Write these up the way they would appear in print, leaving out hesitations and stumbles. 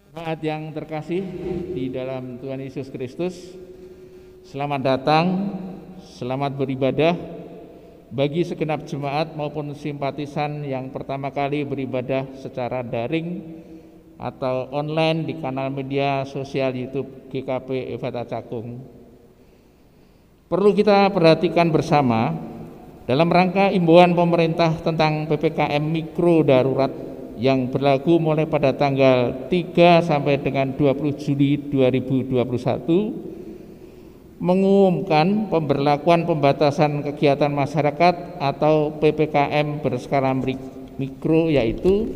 Jemaat yang terkasih di dalam Tuhan Yesus Kristus, selamat datang, selamat beribadah bagi segenap jemaat maupun simpatisan yang pertama kali beribadah secara daring atau online di kanal media sosial YouTube GKP Efata Cakung. Perlu kita perhatikan bersama dalam rangka imbauan pemerintah tentang PPKM Mikro Darurat yang berlaku mulai pada tanggal 3 sampai dengan 20 Juli 2021 mengumumkan pemberlakuan pembatasan kegiatan masyarakat atau PPKM berskala mikro, yaitu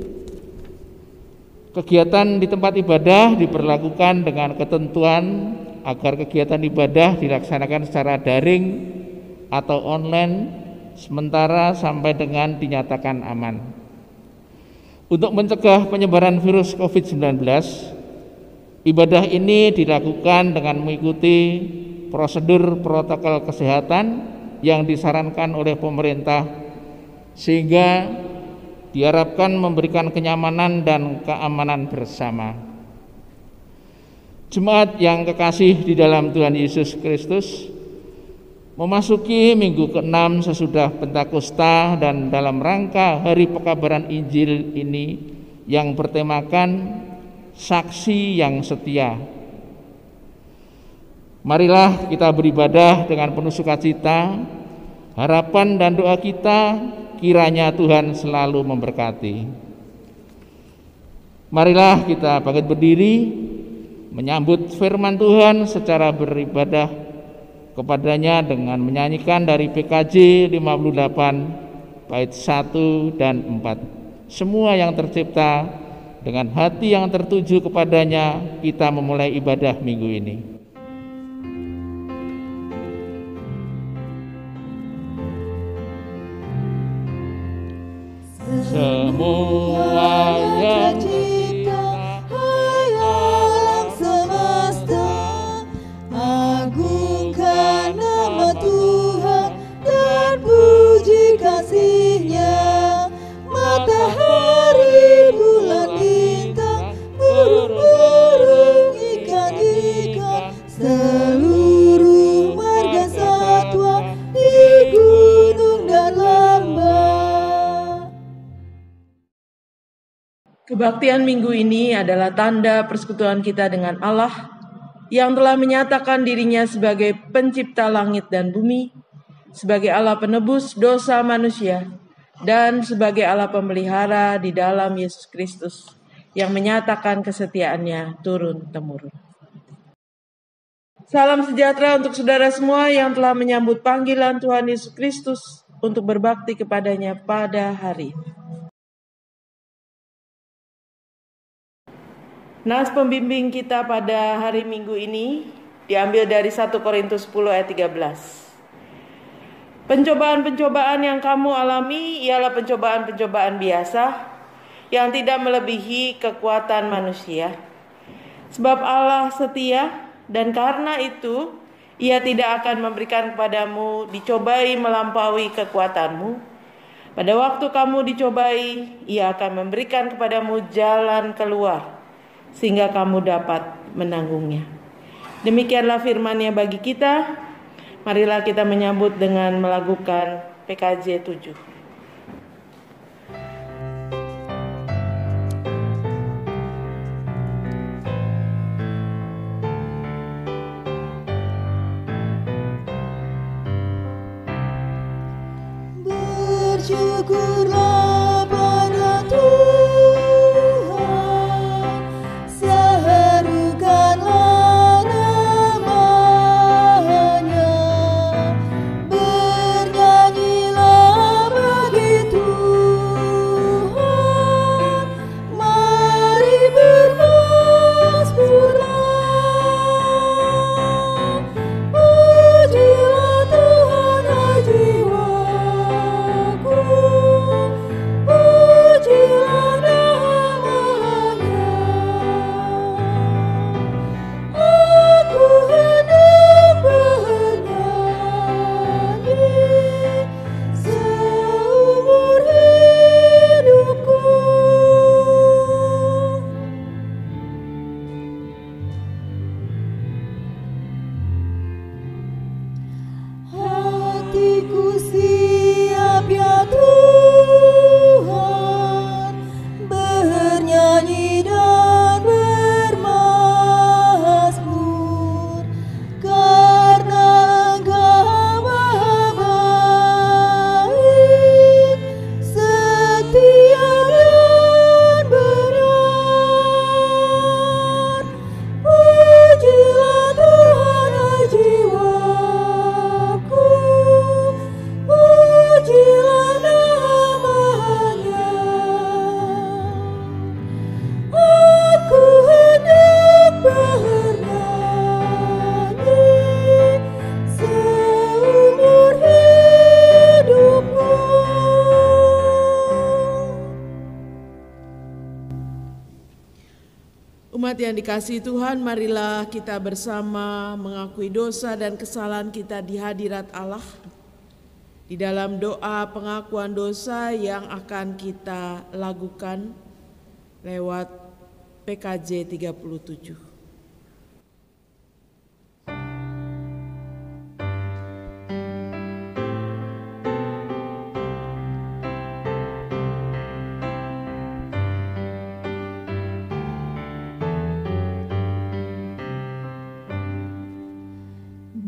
kegiatan di tempat ibadah diberlakukan dengan ketentuan agar kegiatan ibadah dilaksanakan secara daring atau online sementara sampai dengan dinyatakan aman. Untuk mencegah penyebaran virus COVID-19, ibadah ini dilakukan dengan mengikuti prosedur protokol kesehatan yang disarankan oleh pemerintah, sehingga diharapkan memberikan kenyamanan dan keamanan bersama. Jemaat yang kekasih di dalam Tuhan Yesus Kristus, memasuki minggu ke-6 sesudah Pentakosta dan dalam rangka Hari Pekabaran Injil ini yang bertemakan saksi yang setia. Marilah kita beribadah dengan penuh sukacita. Harapan dan doa kita kiranya Tuhan selalu memberkati. Marilah kita bangkit berdiri menyambut firman Tuhan secara beribadah kepadanya dengan menyanyikan dari PKJ 58 bait 1 dan 4. Semua yang tercipta dengan hati yang tertuju kepadanya, kita memulai ibadah minggu ini. Semua yang matahari, bulan, bintang, burung-burung, ikan-ikan, seluruh marga satwa di gunung dan lembah. Kebaktian minggu ini adalah tanda persekutuan kita dengan Allah yang telah menyatakan dirinya sebagai pencipta langit dan bumi, sebagai Allah penebus dosa manusia, dan sebagai Allah pemelihara di dalam Yesus Kristus yang menyatakan kesetiaannya turun-temurun. Salam sejahtera untuk saudara semua yang telah menyambut panggilan Tuhan Yesus Kristus untuk berbakti kepadanya pada hari ini. Nas pembimbing kita pada hari Minggu ini diambil dari 1 Korintus 10 ayat 13. Pencobaan-pencobaan yang kamu alami ialah pencobaan-pencobaan biasa yang tidak melebihi kekuatan manusia. Sebab Allah setia dan karena itu Ia tidak akan memberikan kepadamu dicobai melampaui kekuatanmu. Pada waktu kamu dicobai, Ia akan memberikan kepadamu jalan keluar sehingga kamu dapat menanggungnya. Demikianlah firman-Nya bagi kita. Marilah kita menyambut dengan melakukan PKJ 7. Bersyukurlah pada Tuhan, serukanlah nama-Nya, bernyanyilah bagi Tuhan, mari bermasmurlah, pujilah Tuhan hai jiwaku. Jemaat yang dikasihi Tuhan, marilah kita bersama mengakui dosa dan kesalahan kita di hadirat Allah. Di dalam doa pengakuan dosa yang akan kita lakukan lewat PKJ 37.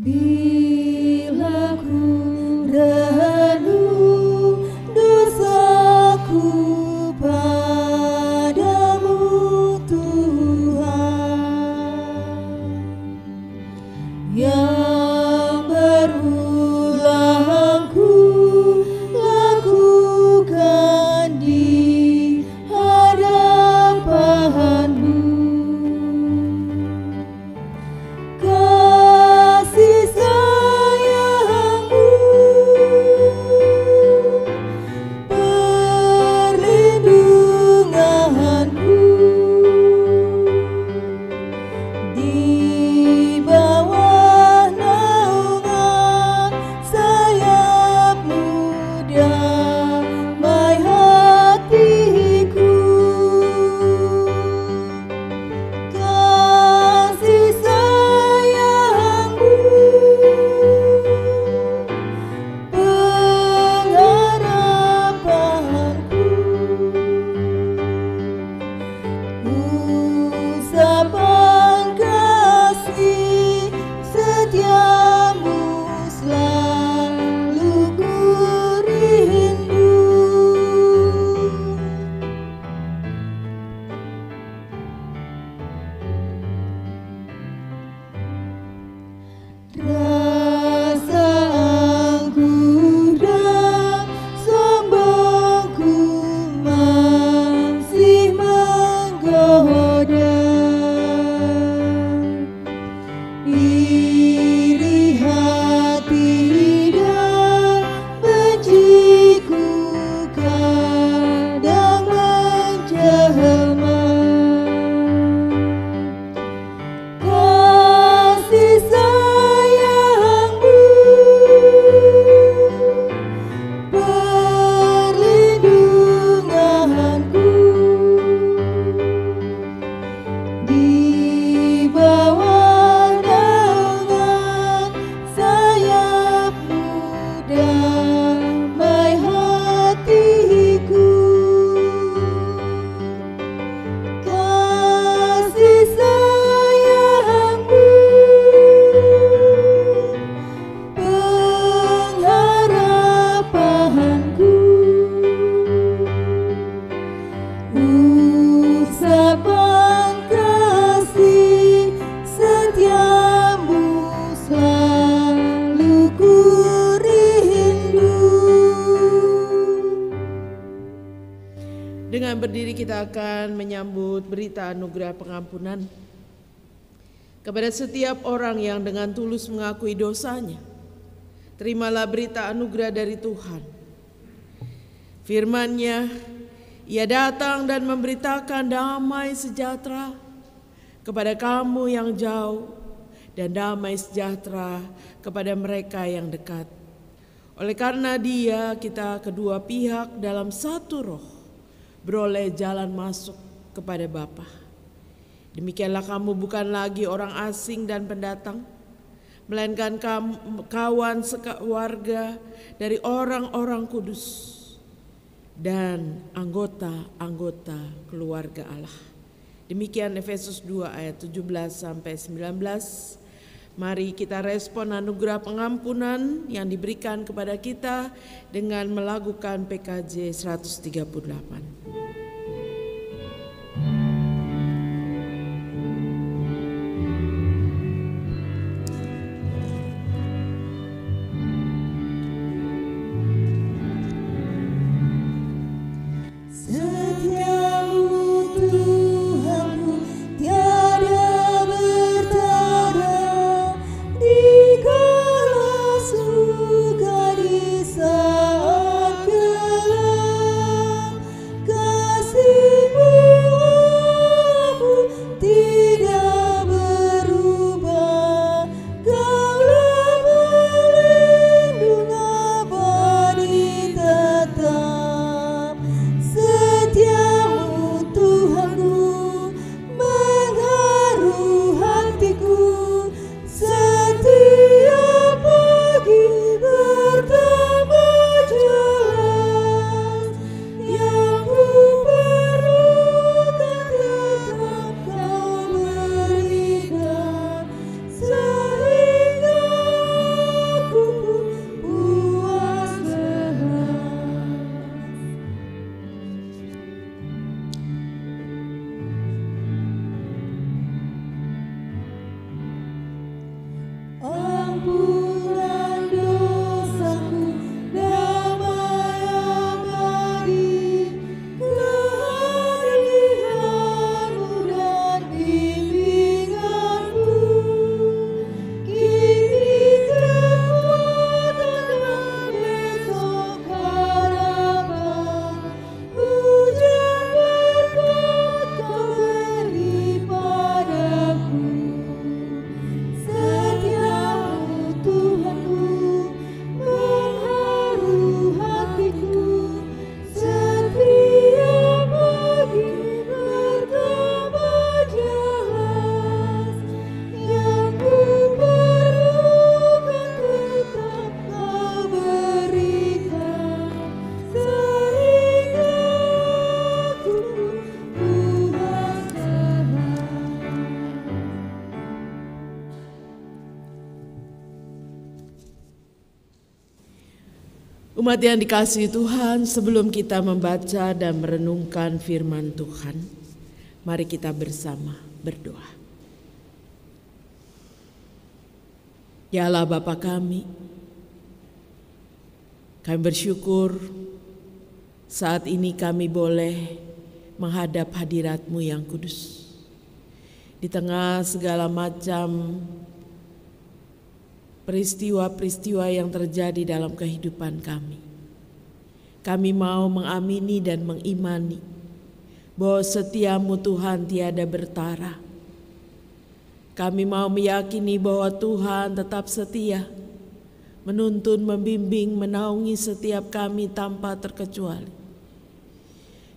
Bila ku renung dosaku padamu Tuhan, yang berulang ku lakukan di hadapan-Mu. Kasih sayang-Mu, perlindungan-Mu, di bawah naungan sayap-Mu damai hatiku. Kasih sayang-Mu, pengharapanku, usapan kasih setiamu selalu ku rindu. Rasa angkuh dan sombongku masih menggoda. Iri hati dan benciku kadang menjelma. Kasih sayang-Mu, perlindungan-Ku, di bawah naungan sayap-Mu damai hatiku. Kasih sayang-Mu, pengharapanku, usapan kasih setiamu selalu ku rindu. Dengan berdiri kita akan menyambut berita anugerah pengampunan kepada setiap orang yang dengan tulus mengakui dosanya. Terimalah berita anugerah dari Tuhan. Firman-Nya, Ia datang dan memberitakan damai sejahtera kepada kamu yang jauh dan damai sejahtera kepada mereka yang dekat. Oleh karena Dia, kita kedua pihak dalam satu roh beroleh jalan masuk kepada Bapa. Demikianlah kamu bukan lagi orang asing dan pendatang, melainkan kawan sekeluarga dari orang-orang kudus dan anggota-anggota keluarga Allah. Demikian Efesus 2 ayat 17 sampai 19. Mari kita respon anugerah pengampunan yang diberikan kepada kita dengan melakukan PKJ 138. Di saat gelap Umat yang dikasihi Tuhan, sebelum kita membaca dan merenungkan firman Tuhan, mari kita bersama berdoa. Ya Allah Bapa kami bersyukur saat ini kami boleh menghadap hadirat-Mu yang kudus. Di tengah segala macam peristiwa-peristiwa yang terjadi dalam kehidupan kami. Kami mau mengamini dan mengimani bahwa setia-Mu Tuhan tiada bertara. Kami mau meyakini bahwa Tuhan tetap setia, menuntun, membimbing, menaungi setiap kami tanpa terkecuali.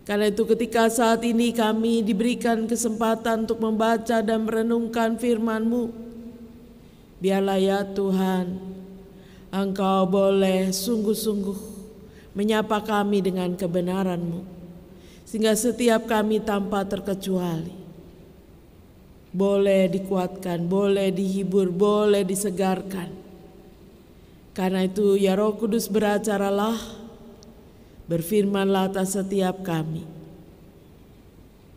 Karena itu ketika saat ini kami diberikan kesempatan untuk membaca dan merenungkan firman-Mu, biarlah ya Tuhan, Engkau boleh sungguh-sungguh menyapa kami dengan kebenaran-Mu, sehingga setiap kami tanpa terkecuali boleh dikuatkan, boleh dihibur, boleh disegarkan. Karena itu ya Roh Kudus beracaralah, berfirmanlah atas setiap kami.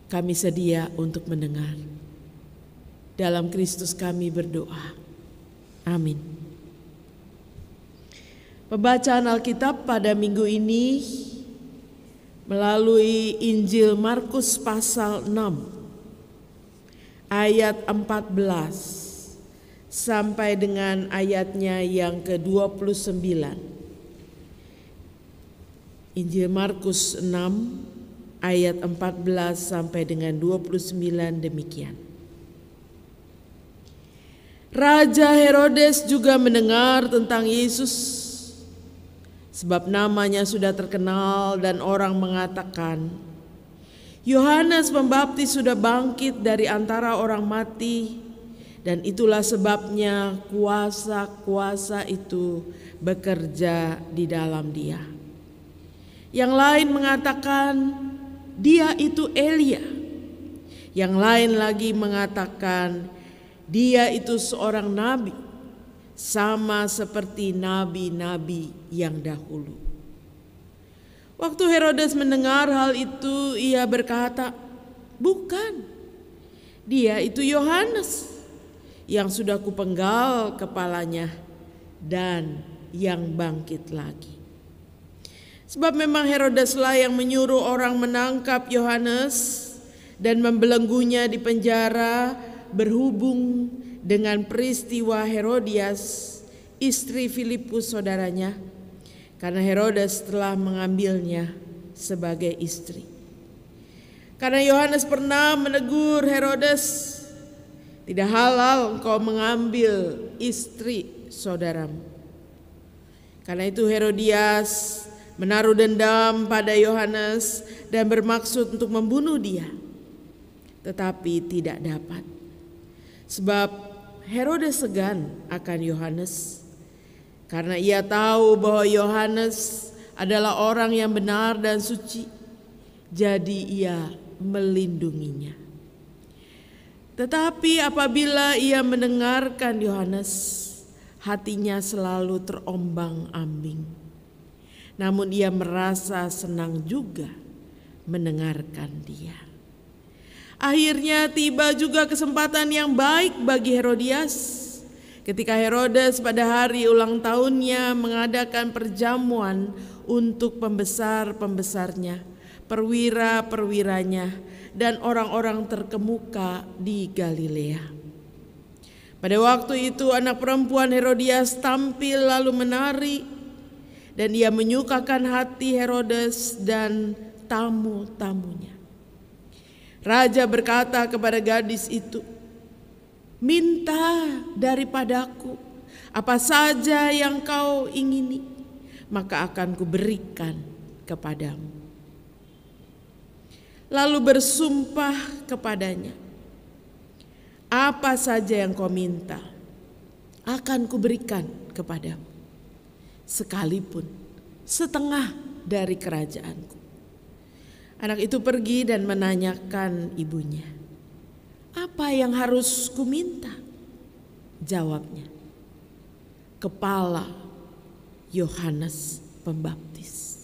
Kami sedia untuk mendengar. Dalam Kristus kami berdoa. Amin. Pembacaan Alkitab pada minggu ini melalui Injil Markus pasal 6 ayat 14 sampai dengan ayatnya yang ke-29. Injil Markus 6 ayat 14 sampai dengan 29 demikian. Raja Herodes juga mendengar tentang Yesus, sebab namanya sudah terkenal dan orang mengatakan, Yohanes Pembaptis sudah bangkit dari antara orang mati, dan itulah sebabnya kuasa-kuasa itu bekerja di dalam dia. Yang lain mengatakan, dia itu Elia. Yang lain lagi mengatakan, dia itu seorang nabi, sama seperti nabi-nabi yang dahulu. Waktu Herodes mendengar hal itu, ia berkata, bukan, dia itu Yohanes yang sudah kupenggal kepalanya dan yang bangkit lagi. Sebab memang Herodeslah yang menyuruh orang menangkap Yohanes dan membelenggunya di penjara berhubung dengan peristiwa Herodias, istri Filipus saudaranya, karena Herodes telah mengambilnya sebagai istri. Karena Yohanes pernah menegur Herodes, tidak halal engkau mengambil istri saudaramu. Karena itu Herodias menaruh dendam pada Yohanes dan bermaksud untuk membunuh dia, tetapi tidak dapat. Sebab Herodes segan akan Yohanes, karena ia tahu bahwa Yohanes adalah orang yang benar dan suci, jadi ia melindunginya. Tetapi apabila ia mendengarkan Yohanes, hatinya selalu terombang-ambing. Namun ia merasa senang juga mendengarkan dia. Akhirnya tiba juga kesempatan yang baik bagi Herodias. Ketika Herodes pada hari ulang tahunnya mengadakan perjamuan untuk pembesar-pembesarnya, perwira-perwiranya, dan orang-orang terkemuka di Galilea. Pada waktu itu anak perempuan Herodias tampil lalu menari, dan ia menyukakan hati Herodes dan tamu-tamunya. Raja berkata kepada gadis itu, minta daripadaku apa saja yang kau ingini, maka akan kuberikan kepadamu. Lalu bersumpah kepadanya, apa saja yang kau minta akan kuberikan kepadamu, sekalipun setengah dari kerajaanku. Anak itu pergi dan menanyakan ibunya, apa yang harus kuminta? Jawabnya, kepala Yohanes Pembaptis.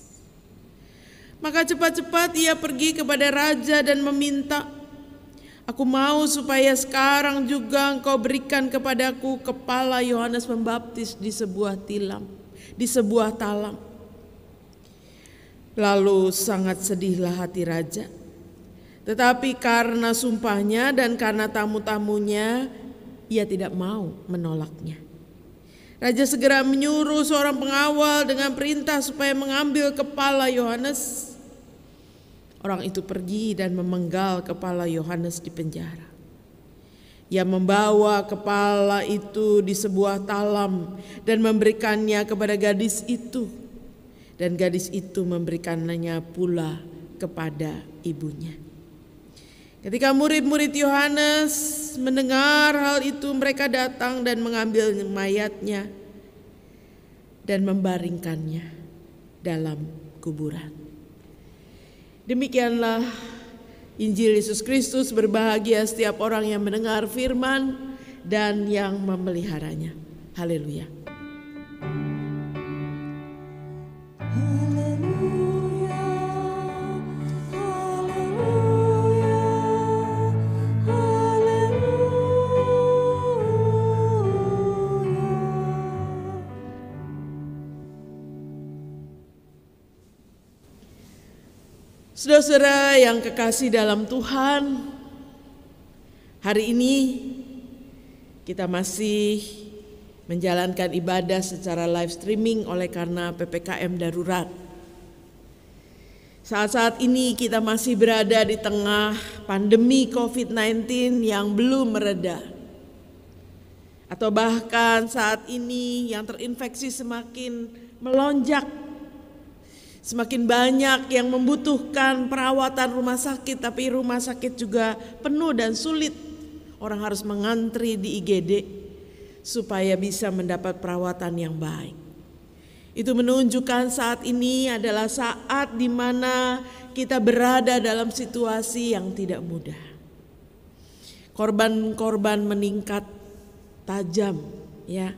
Maka cepat-cepat ia pergi kepada raja dan meminta, "Aku mau supaya sekarang juga engkau berikan kepadaku kepala Yohanes Pembaptis di sebuah talam." Lalu sangat sedihlah hati raja. Tetapi karena sumpahnya dan karena tamu-tamunya, ia tidak mau menolaknya. Raja segera menyuruh seorang pengawal dengan perintah supaya mengambil kepala Yohanes. Orang itu pergi dan memenggal kepala Yohanes di penjara. Ia membawa kepala itu di sebuah talam dan memberikannya kepada gadis itu. Dan gadis itu memberikannya pula kepada ibunya. Ketika murid-murid Yohanes mendengar hal itu, mereka datang dan mengambil mayatnya dan membaringkannya dalam kuburan. Demikianlah Injil Yesus Kristus. Berbahagia setiap orang yang mendengar firman dan yang memeliharanya. Haleluya. Saudara-saudara yang kekasih dalam Tuhan, hari ini kita masih menjalankan ibadah secara live streaming oleh karena PPKM darurat. Saat-saat ini kita masih berada di tengah pandemi COVID-19 yang belum mereda. Atau bahkan saat ini yang terinfeksi semakin melonjak. Semakin banyak yang membutuhkan perawatan rumah sakit, tapi rumah sakit juga penuh dan sulit. Orang harus mengantri di IGD supaya bisa mendapat perawatan yang baik. Itu menunjukkan saat ini adalah saat di mana kita berada dalam situasi yang tidak mudah. Korban-korban meningkat tajam, ya.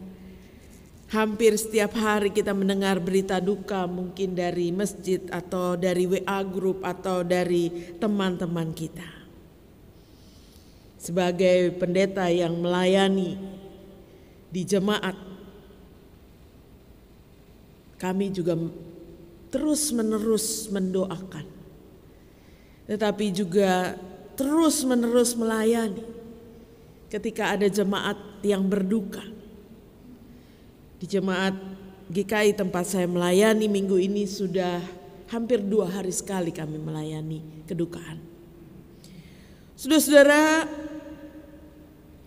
Hampir setiap hari kita mendengar berita duka, mungkin dari masjid atau dari WA group atau dari teman-teman kita. Sebagai pendeta yang melayani di jemaat, kami juga terus-menerus mendoakan, tetapi juga terus-menerus melayani ketika ada jemaat yang berduka. Di jemaat GKI tempat saya melayani minggu ini sudah hampir 2 hari sekali kami melayani kedukaan. Saudara-saudara,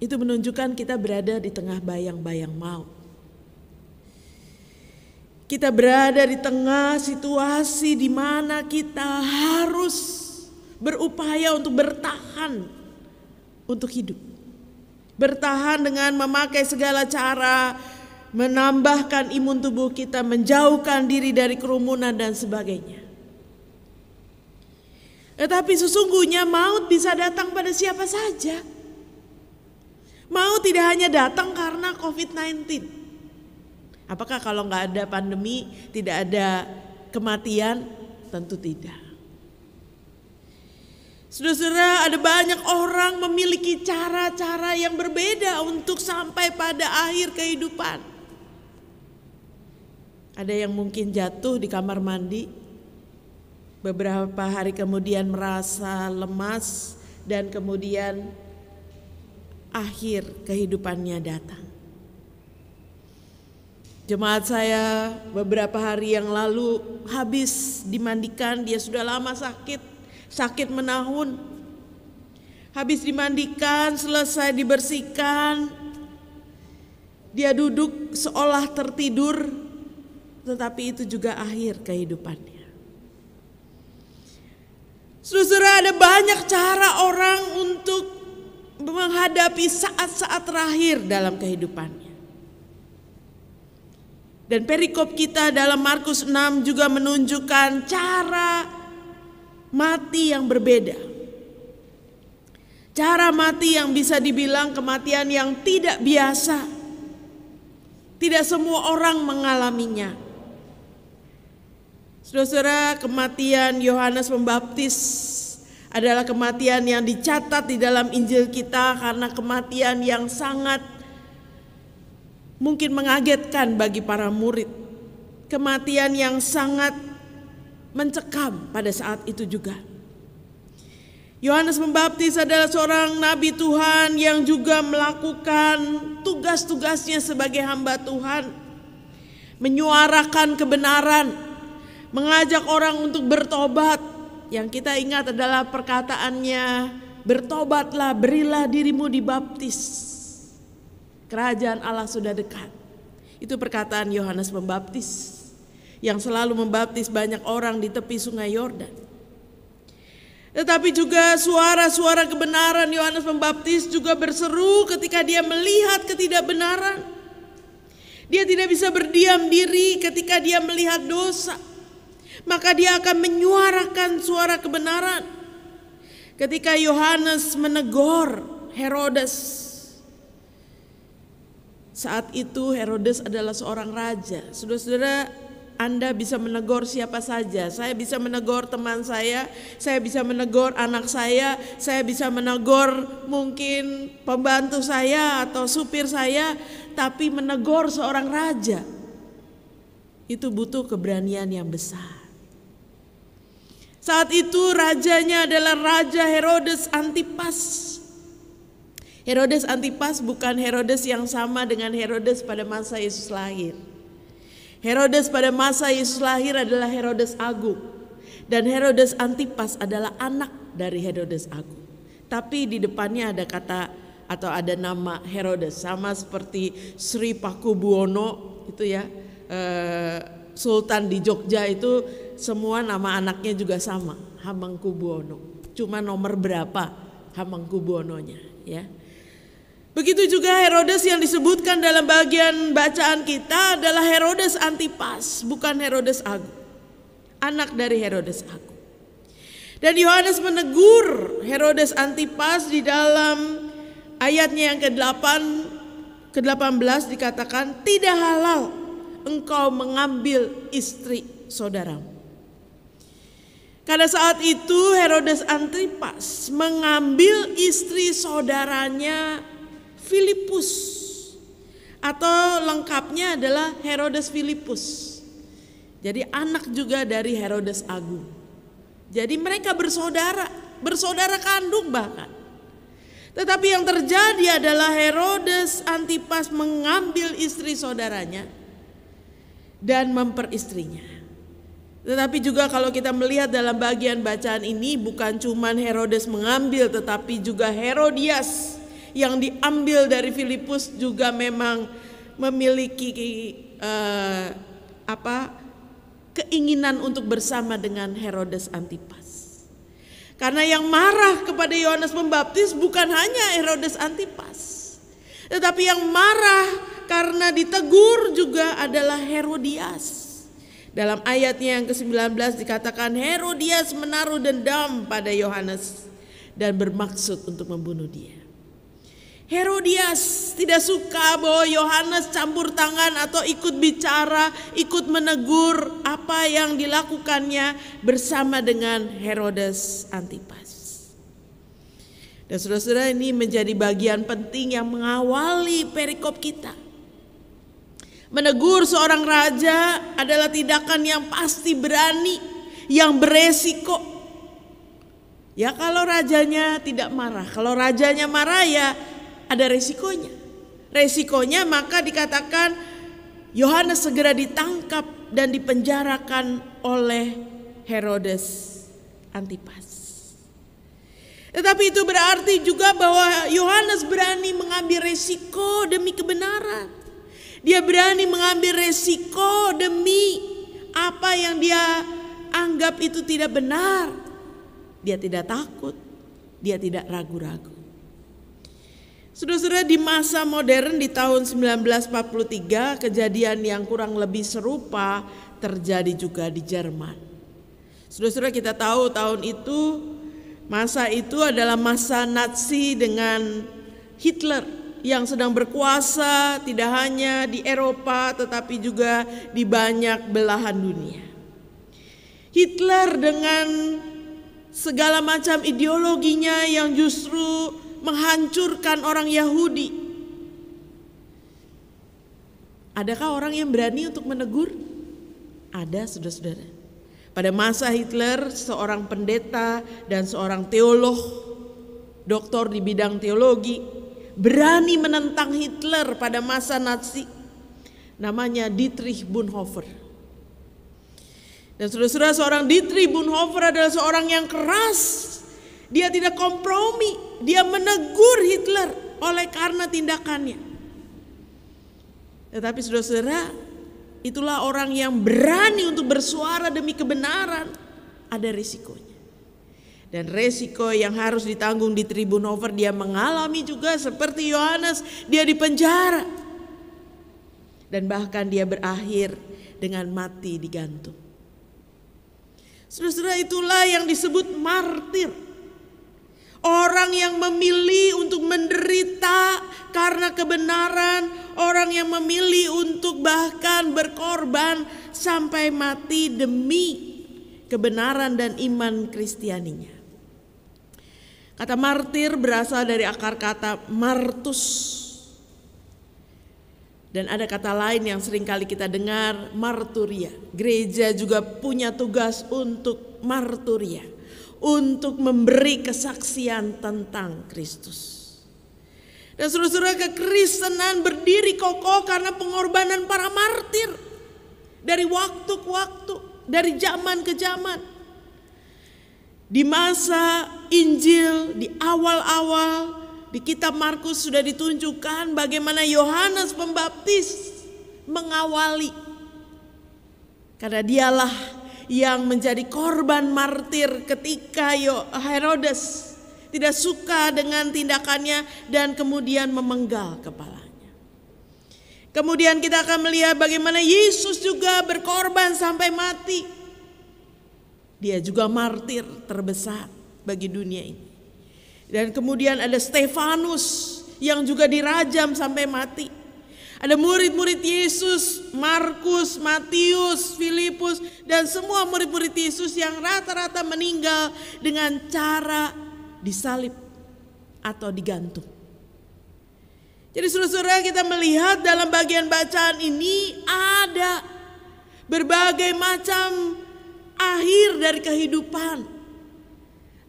itu menunjukkan kita berada di tengah bayang-bayang maut. Kita berada di tengah situasi di mana kita harus berupaya untuk bertahan untuk hidup. Bertahan dengan memakai segala cara, menambahkan imun tubuh kita, menjauhkan diri dari kerumunan dan sebagainya. Tetapi sesungguhnya maut bisa datang pada siapa saja. Maut tidak hanya datang karena COVID-19. Apakah kalau nggak ada pandemi tidak ada kematian? Tentu tidak. Saudara-saudara, ada banyak orang memiliki cara-cara yang berbeda untuk sampai pada akhir kehidupan. Ada yang mungkin jatuh di kamar mandi, beberapa hari kemudian merasa lemas dan kemudian akhir kehidupannya datang. Jemaat saya beberapa hari yang lalu habis dimandikan, dia sudah lama sakit menahun. Habis dimandikan, selesai dibersihkan, dia duduk seolah tertidur. Tetapi itu juga akhir kehidupannya. Saudara, ada banyak cara orang untuk menghadapi saat-saat terakhir dalam kehidupannya. Dan perikop kita dalam Markus 6 juga menunjukkan cara mati yang berbeda. Cara mati yang bisa dibilang kematian yang tidak biasa. Tidak semua orang mengalaminya. Saudara-saudara, kematian Yohanes Pembaptis adalah kematian yang dicatat di dalam Injil kita karena kematian yang sangat mungkin mengagetkan bagi para murid. Kematian yang sangat mencekam pada saat itu juga. Yohanes Pembaptis adalah seorang nabi Tuhan yang juga melakukan tugas-tugasnya sebagai hamba Tuhan, menyuarakan kebenaran, mengajak orang untuk bertobat. Yang kita ingat adalah perkataannya, bertobatlah, berilah dirimu dibaptis, kerajaan Allah sudah dekat. Itu perkataan Yohanes Pembaptis yang selalu membaptis banyak orang di tepi sungai Yordan. Tetapi juga suara-suara kebenaran Yohanes Pembaptis juga berseru ketika dia melihat ketidakbenaran. Dia tidak bisa berdiam diri ketika dia melihat dosa. Maka dia akan menyuarakan suara kebenaran. Ketika Yohanes menegur Herodes. Saat itu Herodes adalah seorang raja. Saudara-saudara, Anda bisa menegur siapa saja. Saya bisa menegur teman saya bisa menegur anak saya bisa menegur mungkin pembantu saya atau supir saya, tapi menegur seorang raja itu butuh keberanian yang besar. Saat itu rajanya adalah Raja Herodes Antipas. Herodes Antipas bukan Herodes yang sama dengan Herodes pada masa Yesus lahir. Herodes pada masa Yesus lahir adalah Herodes Agung, dan Herodes Antipas adalah anak dari Herodes Agung. Tapi di depannya ada kata atau ada nama Herodes, sama seperti Sri Pakubuwono itu ya, Sultan di Jogja itu semua nama anaknya juga sama, Hamengkubuwono. Cuma nomor berapa Hamengkubuwononya ya. Begitu juga Herodes yang disebutkan dalam bagian bacaan kita adalah Herodes Antipas, bukan Herodes Agung. Anak dari Herodes Agung. Dan Yohanes menegur Herodes Antipas di dalam ayatnya yang ke-18 dikatakan, tidak halal engkau mengambil istri saudaramu. Pada saat itu Herodes Antipas mengambil istri saudaranya Filipus, atau lengkapnya adalah Herodes Filipus. Jadi anak juga dari Herodes Agung. Jadi mereka bersaudara kandung bahkan. Tetapi yang terjadi adalah Herodes Antipas mengambil istri saudaranya dan memperistrinya. Tetapi juga kalau kita melihat dalam bagian bacaan ini, bukan cuma Herodes mengambil, tetapi juga Herodias yang diambil dari Filipus juga memang memiliki keinginan untuk bersama dengan Herodes Antipas. Karena yang marah kepada Yohanes Pembaptis bukan hanya Herodes Antipas, tetapi yang marah karena ditegur juga adalah Herodias. Dalam ayatnya yang ke-19 dikatakan Herodias menaruh dendam pada Yohanes dan bermaksud untuk membunuh dia. Herodias tidak suka bahwa Yohanes campur tangan atau ikut bicara, ikut menegur apa yang dilakukannya bersama dengan Herodes Antipas. Dan saudara-saudara, ini menjadi bagian penting yang mengawali perikop kita. Menegur seorang raja adalah tindakan yang pasti berani, yang beresiko. Ya kalau rajanya tidak marah, kalau rajanya marah ya ada resikonya. Resikonya maka dikatakan Yohanes segera ditangkap dan dipenjarakan oleh Herodes Antipas. Tetapi itu berarti juga bahwa Yohanes berani mengambil resiko demi kebenaran. Dia berani mengambil resiko demi apa yang dia anggap itu tidak benar. Dia tidak takut, dia tidak ragu-ragu. Saudara-saudara, di masa modern di tahun 1943 kejadian yang kurang lebih serupa terjadi juga di Jerman. Saudara-saudara, kita tahu tahun itu, masa itu adalah masa Nazi dengan Hitler yang sedang berkuasa tidak hanya di Eropa tetapi juga di banyak belahan dunia. Hitler dengan segala macam ideologinya yang justru menghancurkan orang Yahudi. Adakah orang yang berani untuk menegur? Ada, saudara-saudara. Pada masa Hitler, seorang pendeta dan seorang teolog, doktor di bidang teologi, berani menentang Hitler pada masa Nazi. Namanya Dietrich Bonhoeffer. Dan saudara-saudara, seorang Dietrich Bonhoeffer adalah seorang yang keras. Dia tidak kompromi. Dia menegur Hitler oleh karena tindakannya. Tetapi saudara-saudara, itulah orang yang berani untuk bersuara demi kebenaran. Ada risikonya. Dan risiko yang harus ditanggung Dietrich Bonhoeffer, dia mengalami juga seperti Yohanes. Dia dipenjara. Dan bahkan dia berakhir dengan mati digantung. Saudara-saudara, itulah yang disebut martir. Orang yang memilih untuk menderita karena kebenaran. Orang yang memilih untuk bahkan berkorban sampai mati demi kebenaran dan iman Kristianinya. Kata martir berasal dari akar kata martus. Dan ada kata lain yang sering kali kita dengar, marturia. Gereja juga punya tugas untuk marturia, untuk memberi kesaksian tentang Kristus. Dan saudara-saudara, kekristenan berdiri kokoh karena pengorbanan para martir. Dari waktu ke waktu, dari zaman ke zaman. Di masa Injil, di awal-awal, di kitab Markus sudah ditunjukkan bagaimana Yohanes Pembaptis mengawali. Karena dialah yang menjadi korban martir ketika Herodes tidak suka dengan tindakannya dan kemudian memenggal kepalanya. Kemudian kita akan melihat bagaimana Yesus juga berkorban sampai mati. Dia juga martir terbesar bagi dunia ini. Dan kemudian ada Stefanus yang juga dirajam sampai mati. Ada murid-murid Yesus, Markus, Matius, Filipus, dan semua murid-murid Yesus yang rata-rata meninggal dengan cara disalib atau digantung. Jadi saudara-saudara, kita melihat dalam bagian bacaan ini ada berbagai macam akhir dari kehidupan.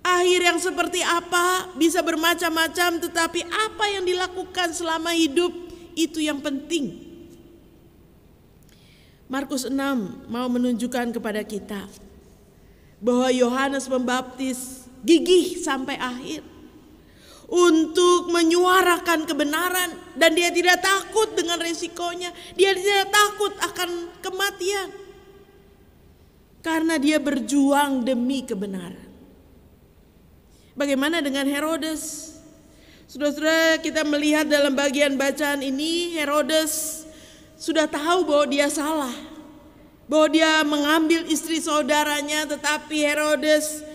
Akhir yang seperti apa bisa bermacam-macam, tetapi apa yang dilakukan selama hidup itu yang penting. Markus 6 mau menunjukkan kepada kita bahwa Yohanes Pembaptis gigih sampai akhir untuk menyuarakan kebenaran, dan dia tidak takut dengan resikonya. Dia tidak takut akan kematian karena dia berjuang demi kebenaran. Bagaimana dengan Herodes? Saudara-saudara, kita melihat dalam bagian bacaan ini, Herodes sudah tahu bahwa dia salah, bahwa dia mengambil istri saudaranya, tetapi Herodes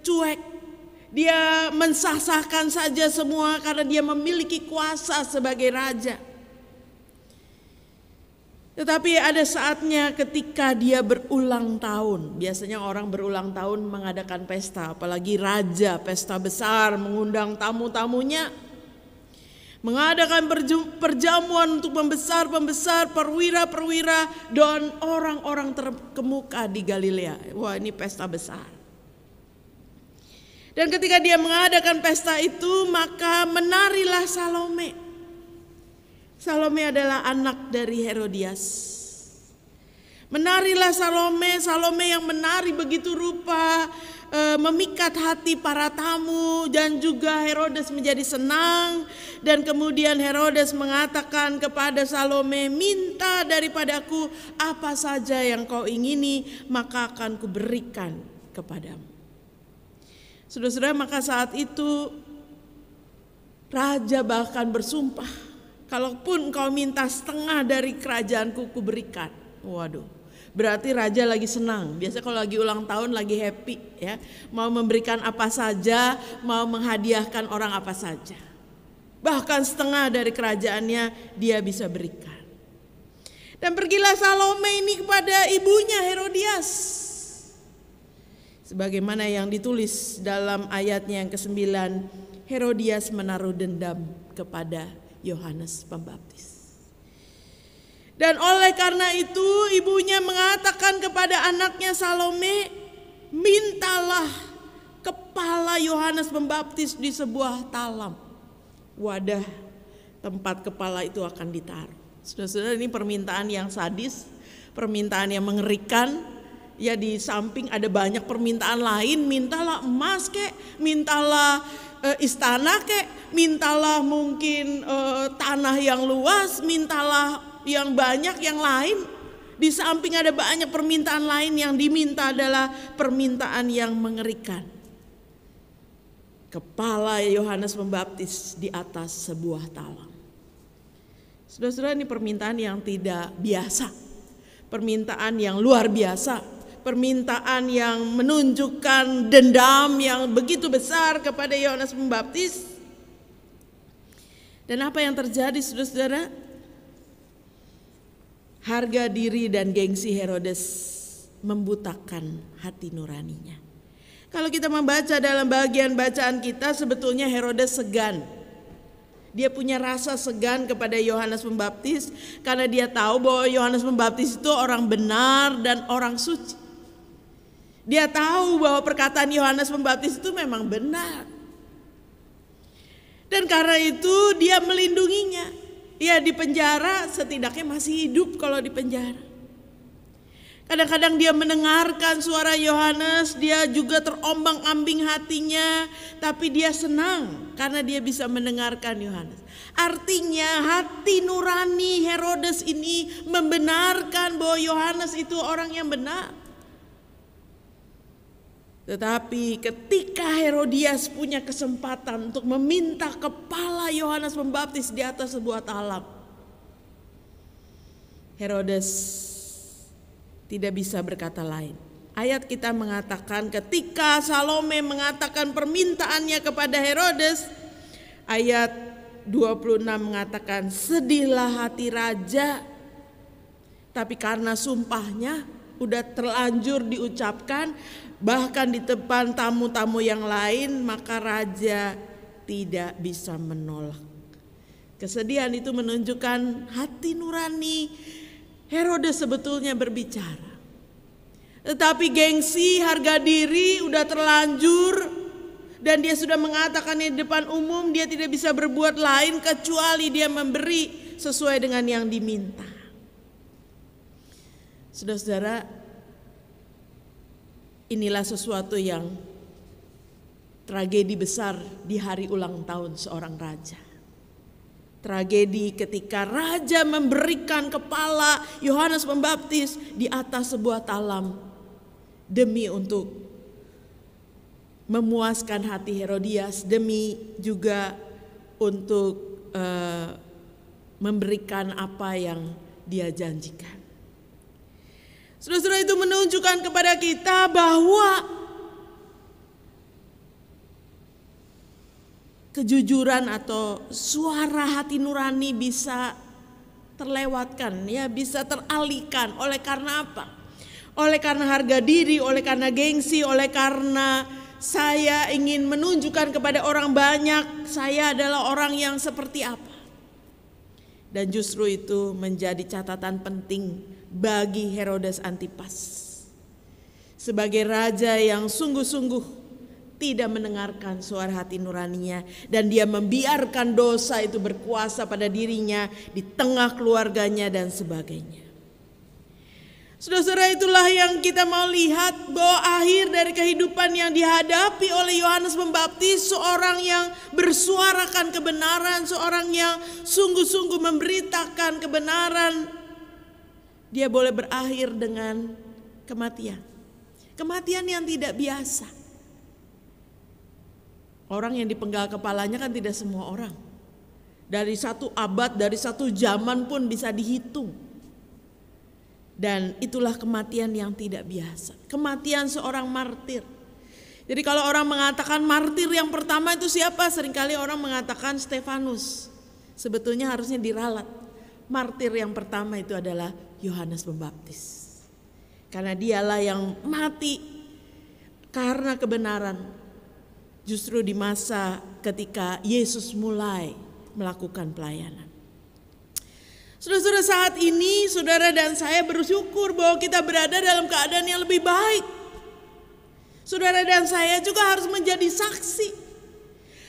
cuek. Dia mensah-sahkan saja semua karena dia memiliki kuasa sebagai raja. Tetapi ada saatnya ketika dia berulang tahun. Biasanya orang berulang tahun mengadakan pesta, apalagi raja, pesta besar, mengundang tamu-tamunya. Mengadakan perjamuan untuk pembesar-pembesar, perwira-perwira, dan orang-orang terkemuka di Galilea. Wah, ini pesta besar. Dan ketika dia mengadakan pesta itu, maka menarilah Salome. Salome adalah anak dari Herodias. Menarilah Salome, Salome yang menari begitu rupa, memikat hati para tamu, dan juga Herodes menjadi senang. Dan kemudian Herodes mengatakan kepada Salome, minta daripadaku apa saja yang kau ingini, maka akan kuberikan kepadamu. Saudara-saudara, maka saat itu raja bahkan bersumpah, kalaupun kau minta setengah dari kerajaanku kuberikan. Waduh, berarti raja lagi senang. Biasa kalau lagi ulang tahun lagi happy ya, mau memberikan apa saja, mau menghadiahkan orang apa saja. Bahkan setengah dari kerajaannya dia bisa berikan. Dan pergilah Salome ini kepada ibunya Herodias. Sebagaimana yang ditulis dalam ayatnya yang ke-9, Herodias menaruh dendam kepada Yohanes Pembaptis. Dan oleh karena itu ibunya mengatakan kepada anaknya Salome, mintalah kepala Yohanes Pembaptis di sebuah talam. Wadah tempat kepala itu akan ditaruh. Saudara-saudara, ini permintaan yang sadis, permintaan yang mengerikan. Ya, di samping ada banyak permintaan lain, mintalah emas kek, mintalah istana kek, mintalah mungkin tanah yang luas, mintalah yang banyak yang lain. Di samping ada banyak permintaan lain, yang diminta adalah permintaan yang mengerikan. Kepala Yohanes Pembaptis di atas sebuah talam. Saudara-saudara, ini permintaan yang tidak biasa, permintaan yang luar biasa. Permintaan yang menunjukkan dendam yang begitu besar kepada Yohanes Pembaptis. Dan apa yang terjadi, saudara-saudara? Harga diri dan gengsi Herodes membutakan hati nuraninya. Kalau kita membaca dalam bagian bacaan kita, sebetulnya Herodes segan. Dia punya rasa segan kepada Yohanes Pembaptis karena dia tahu bahwa Yohanes Pembaptis itu orang benar dan orang suci. Dia tahu bahwa perkataan Yohanes Pembaptis itu memang benar. Dan karena itu dia melindunginya. Ya, di penjara setidaknya masih hidup kalau di penjara. Kadang-kadang dia mendengarkan suara Yohanes, dia juga terombang-ambing hatinya, tapi dia senang karena dia bisa mendengarkan Yohanes. Artinya hati nurani Herodes ini membenarkan bahwa Yohanes itu orang yang benar. Tetapi ketika Herodias punya kesempatan untuk meminta kepala Yohanes Pembaptis di atas sebuah talam, Herodes tidak bisa berkata lain. Ayat kita mengatakan ketika Salome mengatakan permintaannya kepada Herodes, ayat 26 mengatakan, sedihlah hati raja, tapi karena sumpahnya udah terlanjur diucapkan, bahkan di depan tamu-tamu yang lain, maka raja tidak bisa menolak. Kesedihan itu menunjukkan hati nurani Herodes sebetulnya berbicara. Tetapi gengsi, harga diri udah terlanjur, dan dia sudah mengatakan di depan umum dia tidak bisa berbuat lain kecuali dia memberi sesuai dengan yang diminta. Saudara-saudara, inilah sesuatu yang tragedi besar di hari ulang tahun seorang raja. Tragedi ketika raja memberikan kepala Yohanes Pembaptis di atas sebuah talam demi untuk memuaskan hati Herodias, demi juga untuk memberikan apa yang dia janjikan. Saudara-saudara, itu menunjukkan kepada kita bahwa kejujuran atau suara hati nurani bisa terlewatkan, ya, bisa teralihkan. Oleh karena apa? Oleh karena harga diri, oleh karena gengsi, oleh karena saya ingin menunjukkan kepada orang banyak saya adalah orang yang seperti apa. Dan justru itu menjadi catatan penting bagi Herodes Antipas sebagai raja yang sungguh-sungguh tidak mendengarkan suara hati nuraninya, dan dia membiarkan dosa itu berkuasa pada dirinya, di tengah keluarganya dan sebagainya. Saudara-saudara, itulah yang kita mau lihat, bahwa akhir dari kehidupan yang dihadapi oleh Yohanes Pembaptis, seorang yang bersuarakan kebenaran, seorang yang sungguh-sungguh memberitakan kebenaran, dia boleh berakhir dengan kematian. Kematian yang tidak biasa. Orang yang dipenggal kepalanya kan tidak semua orang. Dari satu abad, dari satu zaman pun bisa dihitung. Dan itulah kematian yang tidak biasa. Kematian seorang martir. Jadi kalau orang mengatakan martir yang pertama itu siapa? Seringkali orang mengatakan Stefanus. Sebetulnya harusnya diralat. Martir yang pertama itu adalah Yohanes Pembaptis. Karena dialah yang mati karena kebenaran justru di masa ketika Yesus mulai melakukan pelayanan. Saudara-saudara, saat ini saudara dan saya bersyukur bahwa kita berada dalam keadaan yang lebih baik. Saudara dan saya juga harus menjadi saksi.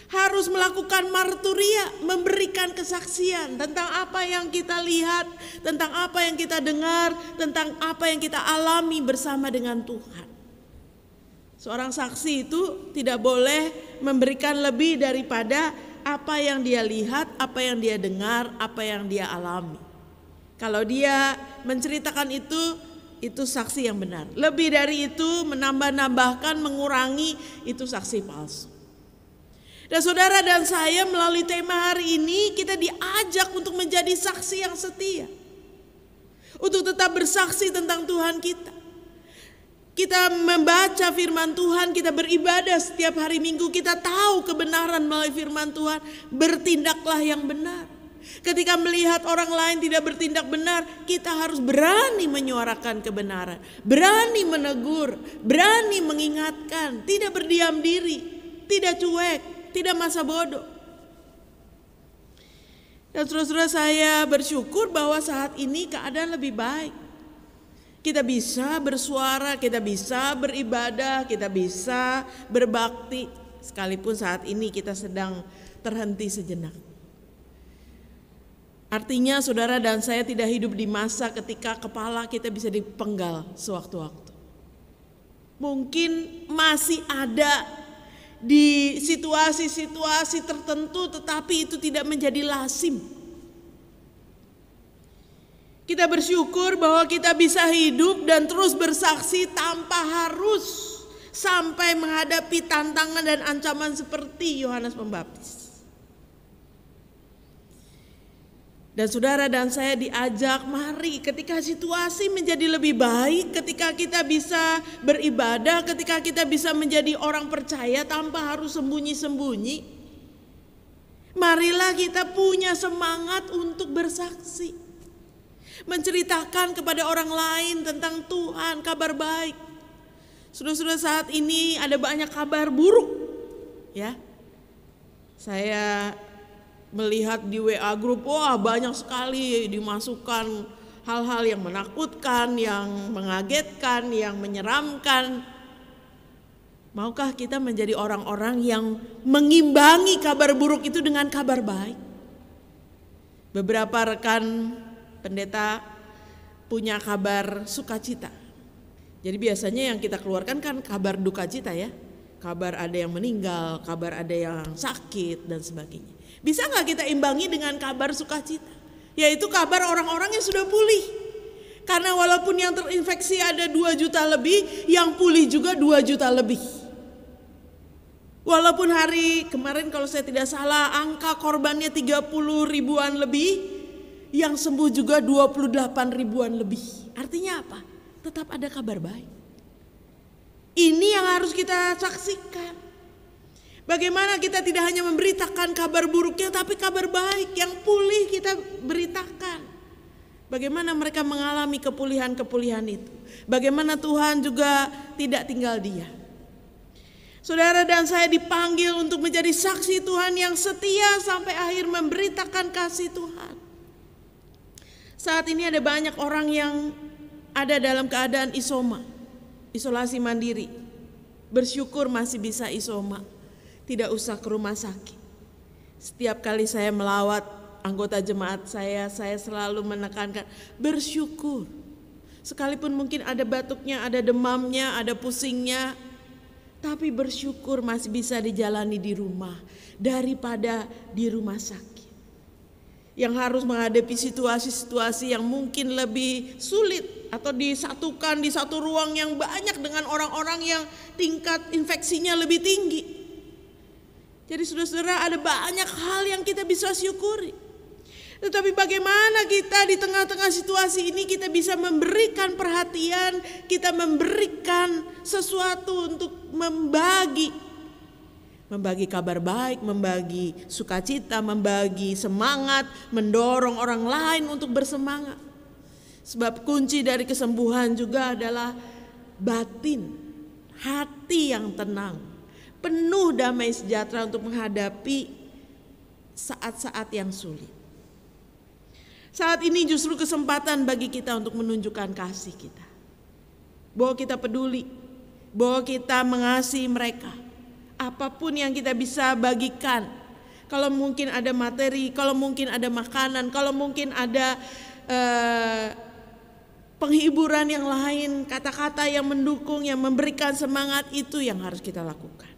Harus melakukan marturia, memberikan kesaksian tentang apa yang kita lihat, tentang apa yang kita dengar, tentang apa yang kita alami bersama dengan Tuhan. Seorang saksi itu tidak boleh memberikan lebih daripada apa yang dia lihat, apa yang dia dengar, apa yang dia alami. Kalau dia menceritakan itu saksi yang benar. Lebih dari itu, menambah-nambahkan, mengurangi, itu saksi palsu. Dan saudara dan saya melalui tema hari ini kita diajak untuk menjadi saksi yang setia. Untuk tetap bersaksi tentang Tuhan kita. Kita membaca firman Tuhan, kita beribadah setiap hari Minggu, kita tahu kebenaran melalui firman Tuhan, bertindaklah yang benar. Ketika melihat orang lain tidak bertindak benar, kita harus berani menyuarakan kebenaran, berani menegur, berani mengingatkan, tidak berdiam diri, tidak cuek, tidak masa bodoh. Dan saudara-saudara, saya bersyukur bahwa saat ini keadaan lebih baik. Kita bisa bersuara, kita bisa beribadah, kita bisa berbakti, sekalipun saat ini kita sedang terhenti sejenak. Artinya saudara dan saya tidak hidup di masa ketika kepala kita bisa dipenggal sewaktu-waktu. Mungkin masih ada di situasi-situasi tertentu, tetapi itu tidak menjadi lazim. Kita bersyukur bahwa kita bisa hidup dan terus bersaksi tanpa harus sampai menghadapi tantangan dan ancaman seperti Yohanes Pembaptis. Dan saudara dan saya diajak, mari ketika situasi menjadi lebih baik, ketika kita bisa beribadah, ketika kita bisa menjadi orang percaya tanpa harus sembunyi-sembunyi, marilah kita punya semangat untuk bersaksi. Menceritakan kepada orang lain tentang Tuhan, kabar baik. Saudara-saudara, saat ini ada banyak kabar buruk. Ya, saya melihat di WA grup, wah banyak sekali dimasukkan hal-hal yang menakutkan, yang mengagetkan, yang menyeramkan. Maukah kita menjadi orang-orang yang mengimbangi kabar buruk itu dengan kabar baik? Beberapa rekan pendeta punya kabar sukacita. Jadi biasanya yang kita keluarkan kan kabar duka cita ya. Kabar ada yang meninggal, kabar ada yang sakit dan sebagainya. Bisa gak kita imbangi dengan kabar sukacita? Yaitu kabar orang-orang yang sudah pulih. Karena walaupun yang terinfeksi ada 2 juta lebih, yang pulih juga 2 juta lebih. Walaupun hari kemarin kalau saya tidak salah angka korbannya 30 ribuan lebih, yang sembuh juga 28 ribuan lebih. Artinya apa? Tetap ada kabar baik. Ini yang harus kita saksikan. Bagaimana kita tidak hanya memberitakan kabar buruknya, tapi kabar baik yang pulih kita beritakan. Bagaimana mereka mengalami kepulihan-kepulihan itu. Bagaimana Tuhan juga tidak tinggal diam. Saudara dan saya dipanggil untuk menjadi saksi Tuhan yang setia sampai akhir memberitakan kasih Tuhan. Saat ini ada banyak orang yang ada dalam keadaan isolasi mandiri. Bersyukur masih bisa isoma. Tidak usah ke rumah sakit. Setiap kali saya melawat anggota jemaat saya selalu menekankan bersyukur. Sekalipun mungkin ada batuknya, ada demamnya, ada pusingnya, tapi bersyukur masih bisa dijalani di rumah daripada di rumah sakit. Yang harus menghadapi situasi-situasi yang mungkin lebih sulit atau disatukan di satu ruang yang banyak dengan orang-orang yang tingkat infeksinya lebih tinggi. Jadi saudara-saudara, ada banyak hal yang kita bisa syukuri. Tetapi bagaimana kita di tengah-tengah situasi ini kita bisa memberikan perhatian, kita memberikan sesuatu untuk membagi kabar baik, membagi sukacita, membagi semangat, mendorong orang lain untuk bersemangat. Sebab kunci dari kesembuhan juga adalah batin, hati yang tenang, penuh damai sejahtera untuk menghadapi saat-saat yang sulit. Saat ini justru kesempatan bagi kita untuk menunjukkan kasih kita, bahwa kita peduli, bahwa kita mengasihi mereka. Apapun yang kita bisa bagikan, kalau mungkin ada materi, kalau mungkin ada makanan, kalau mungkin ada penghiburan yang lain, kata-kata yang mendukung, yang memberikan semangat, itu yang harus kita lakukan.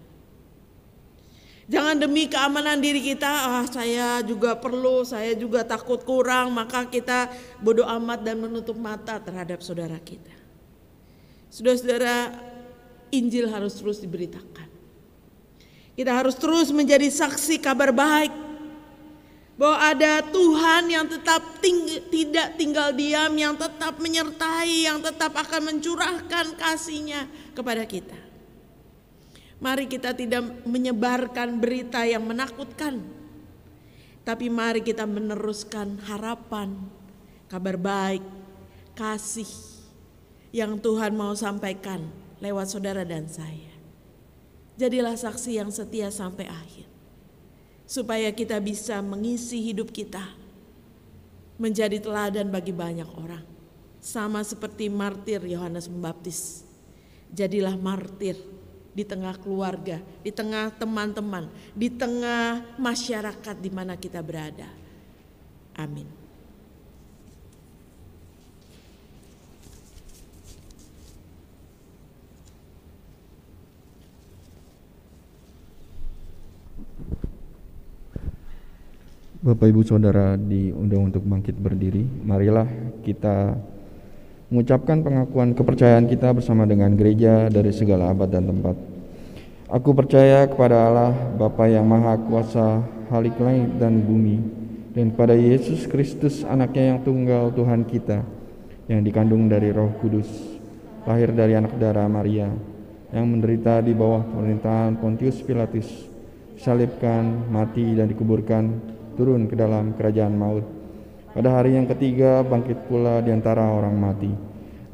Jangan demi keamanan diri kita, saya juga perlu, saya juga takut kurang, maka kita bodoh amat dan menutup mata terhadap saudara kita. Saudara-saudara, Injil harus terus diberitakan. Kita harus terus menjadi saksi kabar baik, bahwa ada Tuhan yang tetap tidak tinggal diam, yang tetap menyertai, yang tetap akan mencurahkan kasih-Nya kepada kita. Mari kita tidak menyebarkan berita yang menakutkan, tapi mari kita meneruskan harapan, kabar baik, kasih yang Tuhan mau sampaikan lewat saudara dan saya. Jadilah saksi yang setia sampai akhir, supaya kita bisa mengisi hidup kita menjadi teladan bagi banyak orang. Sama seperti martir Yohanes Pembaptis. Jadilah martir di tengah keluarga, di tengah teman-teman, di tengah masyarakat di mana kita berada. Amin. Bapak Ibu Saudara diundang untuk bangkit berdiri. Marilah kita mengucapkan pengakuan kepercayaan kita bersama dengan gereja dari segala abad dan tempat. Aku percaya kepada Allah, Bapa yang Maha Kuasa, Khalik langit dan bumi, dan kepada Yesus Kristus, Anaknya yang tunggal, Tuhan kita, yang dikandung dari Roh Kudus, lahir dari anak darah Maria, yang menderita di bawah pemerintahan Pontius Pilatus, disalibkan, mati dan dikuburkan, turun ke dalam kerajaan maut. Pada hari yang ketiga bangkit pula di antara orang mati,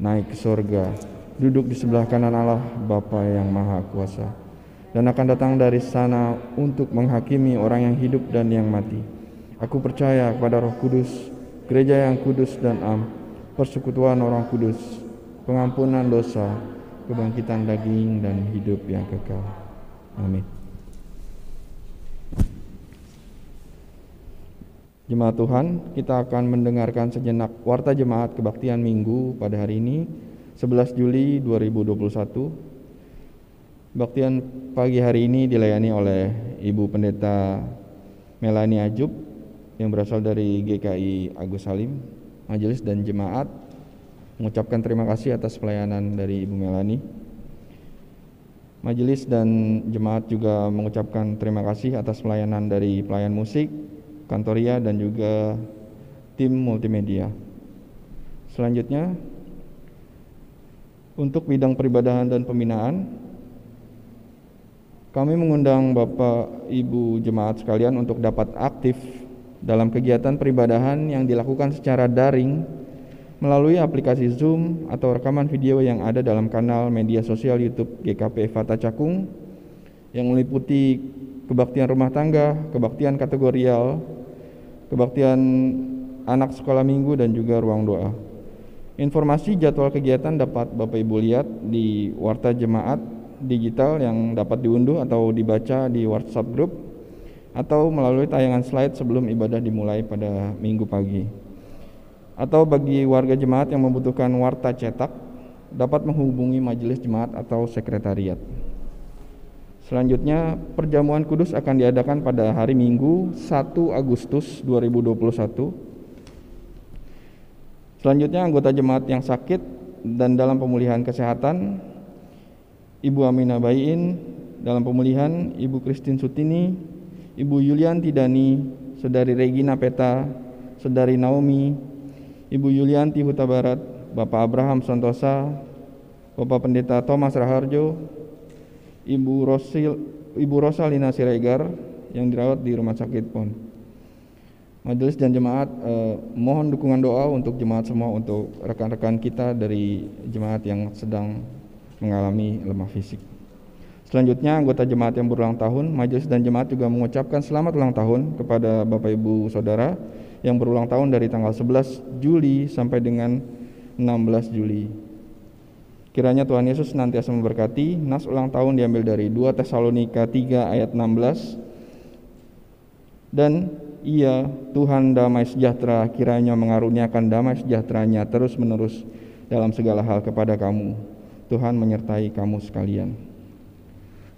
naik ke sorga, duduk di sebelah kanan Allah Bapa yang Maha Kuasa, dan akan datang dari sana untuk menghakimi orang yang hidup dan yang mati. Aku percaya kepada Roh Kudus, gereja yang kudus dan am, persekutuan orang kudus, pengampunan dosa, kebangkitan daging dan hidup yang kekal. Amin. Jemaat Tuhan, kita akan mendengarkan sejenak Warta Jemaat Kebaktian Minggu pada hari ini, 11 Juli 2021. Kebaktian pagi hari ini dilayani oleh Ibu Pendeta Melani Ajub yang berasal dari GKI Agus Salim. Majelis dan jemaat mengucapkan terima kasih atas pelayanan dari Ibu Melani. Majelis dan jemaat juga mengucapkan terima kasih atas pelayanan dari pelayan musik, kantoria dan juga tim multimedia. Selanjutnya, untuk bidang peribadahan dan pembinaan, kami mengundang Bapak Ibu jemaat sekalian untuk dapat aktif dalam kegiatan peribadahan yang dilakukan secara daring melalui aplikasi Zoom atau rekaman video yang ada dalam kanal media sosial YouTube GKP Fata Cakung yang meliputi kebaktian rumah tangga, kebaktian kategorial, kebaktian anak sekolah minggu, dan juga ruang doa. Informasi jadwal kegiatan dapat Bapak Ibu lihat di Warta Jemaat digital yang dapat diunduh atau dibaca di WhatsApp group atau melalui tayangan slide sebelum ibadah dimulai pada Minggu pagi. Atau bagi warga jemaat yang membutuhkan warta cetak, dapat menghubungi majelis jemaat atau sekretariat. Selanjutnya, perjamuan kudus akan diadakan pada hari Minggu 1 Agustus 2021. Selanjutnya, anggota jemaat yang sakit dan dalam pemulihan kesehatan, Ibu Aminah Bayin, dalam pemulihan Ibu Christine Sutini, Ibu Yulianti Dani, Saudari Regina Peta, Saudari Naomi, Ibu Yulianti Huta Barat, Bapak Abraham Santosa, Bapak Pendeta Thomas Raharjo, Ibu Rosalina Siregar yang dirawat di Rumah Sakit PON. Majelis dan jemaat mohon dukungan doa untuk jemaat semua, untuk rekan-rekan kita dari jemaat yang sedang mengalami lemah fisik. Selanjutnya, anggota jemaat yang berulang tahun, majelis dan jemaat juga mengucapkan selamat ulang tahun kepada Bapak Ibu Saudara yang berulang tahun dari tanggal 11 Juli sampai dengan 16 Juli. Kiranya Tuhan Yesus senantiasa memberkati. Nas ulang tahun diambil dari 2 Tesalonika 3 ayat 16. Dan Ia, Tuhan damai sejahtera, kiranya mengaruniakan damai sejahteranya terus-menerus dalam segala hal kepada kamu. Tuhan menyertai kamu sekalian.